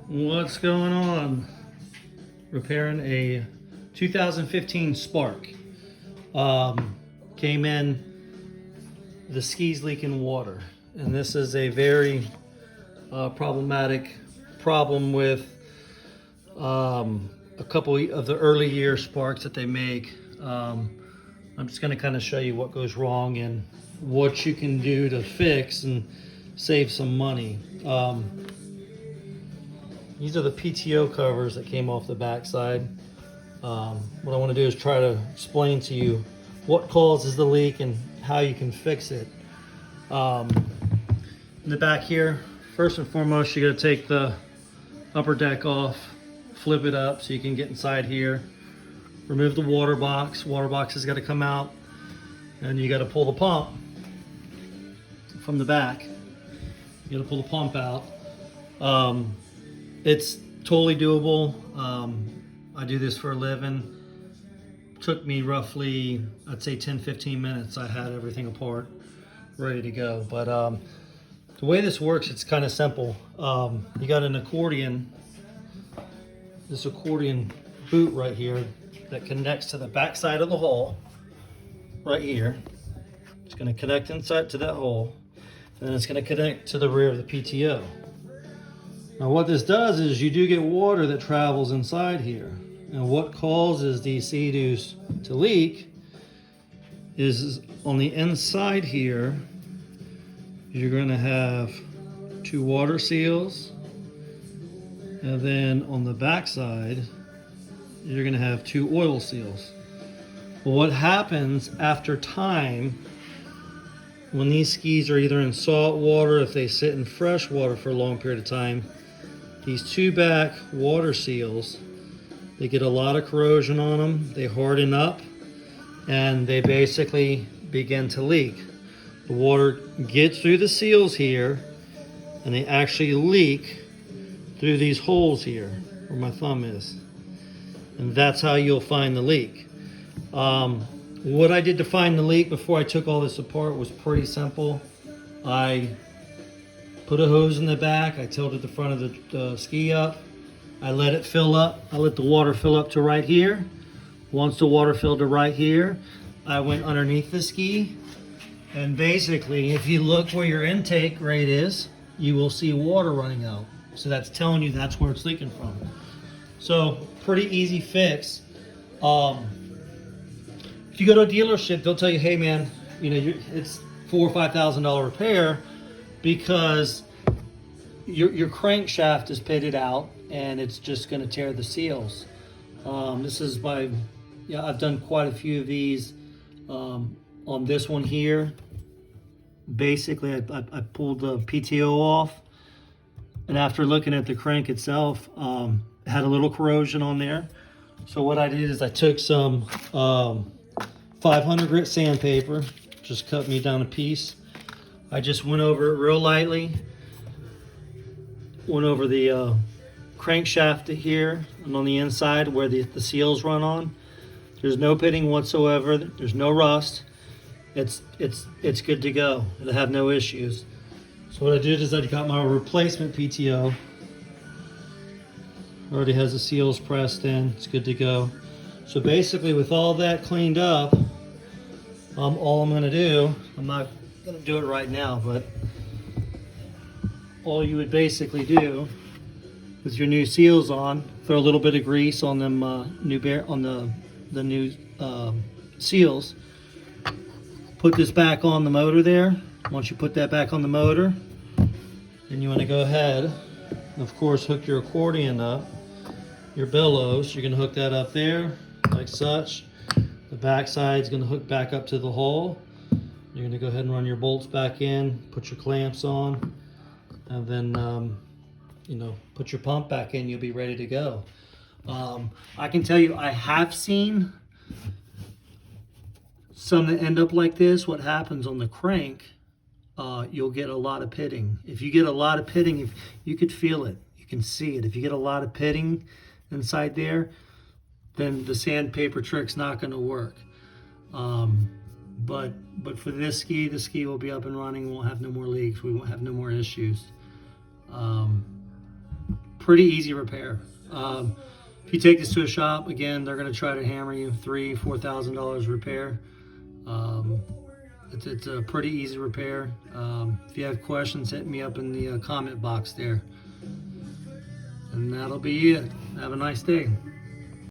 What's going on? Repairing a 2015 Spark. Came in, the ski's leaking water, and this is a very problematic problem with a couple of the early year Sparks that they make. I'm just going to kind of show you what goes wrong and what you can do to fix and save some money. These are the PTO covers that came off the backside. What I want to do is try to explain to you what causes the leak and how you can fix it. In the back here, first and foremost, you got to take the upper deck off, flip it up so you can get inside here. Remove the water box. Water box has got to come out, and you got to pull the pump from the back. You got to pull the pump out. It's totally doable. I do this for a living. Took me roughly, I'd say 10-15 minutes. I had everything apart, ready to go. But the way this works, it's kind of simple. You got an accordion, this accordion boot right here that connects to the back side of the hole, right here. It's going to connect inside to that hole, and then it's going to connect to the rear of the PTO. Now what this does is you do get water that travels inside here. And what causes these Seadoos to leak is on the inside here, you're going to have 2 water seals. And then on the back side, you're going to have 2 oil seals. Well, what happens after time, when these skis are either in salt water, if they sit in fresh water for a long period of time, these 2 back water seals, they get a lot of corrosion on them, they harden up, and they basically begin to leak. The water gets through the seals here, and they actually leak through these holes here, where my thumb is. And that's how you'll find the leak. What I did to find the leak before I took all this apart was pretty simple. I put a hose in the back, I tilted the front of the ski up, I let it fill up, I let the water fill up to right here. Once the water filled to right here, I went underneath the ski, and basically if you look where your intake rate is, you will see water running out. So that's telling you that's where it's leaking from. So pretty easy fix. If you go to a dealership, they'll tell you, hey man, you know, it's $4,000 or $5,000 repair, because your crankshaft is pitted out and it's just going to tear the seals. This is I've done quite a few of these. On this one here, basically I pulled the PTO off, and after looking at the crank itself, it had a little corrosion on there. So what I did is I took some 500 grit sandpaper, just cut me down a piece. I just went over it real lightly, went over the crankshaft here and on the inside where the seals run on. There's no pitting whatsoever, there's no rust. It's good to go. It'll have no issues. So what I did is I got my replacement PTO. Already has the seals pressed in, it's good to go. So basically with all that cleaned up, all I'm gonna do, I'm not gonna do it right now, but all you would basically do with your new seals on, throw a little bit of grease on them the new seals. Put this back on the motor there. Once you put that back on the motor, then you want to go ahead and of course hook your accordion up, your bellows. You're going to hook that up there like such. The back side is going to hook back up to the hole. You're going to go ahead and run your bolts back in, put your clamps on, and then put your pump back in. You'll be ready to go. I can tell you, I have seen some that end up like this. What happens on the crank, you'll get a lot of pitting. If you get a lot of pitting, if you could feel it, you can see it. If you get a lot of pitting inside there, then the sandpaper trick's not going to work. But for this ski, the ski will be up and running. We'll have no more leaks. We won't have no more issues. pretty easy repair. If you take this to a shop, again, they're going to try to hammer you $3,000-$4,000 repair. It's a pretty easy repair. If you have questions, hit me up in the comment box there. And that'll be it. Have a nice day.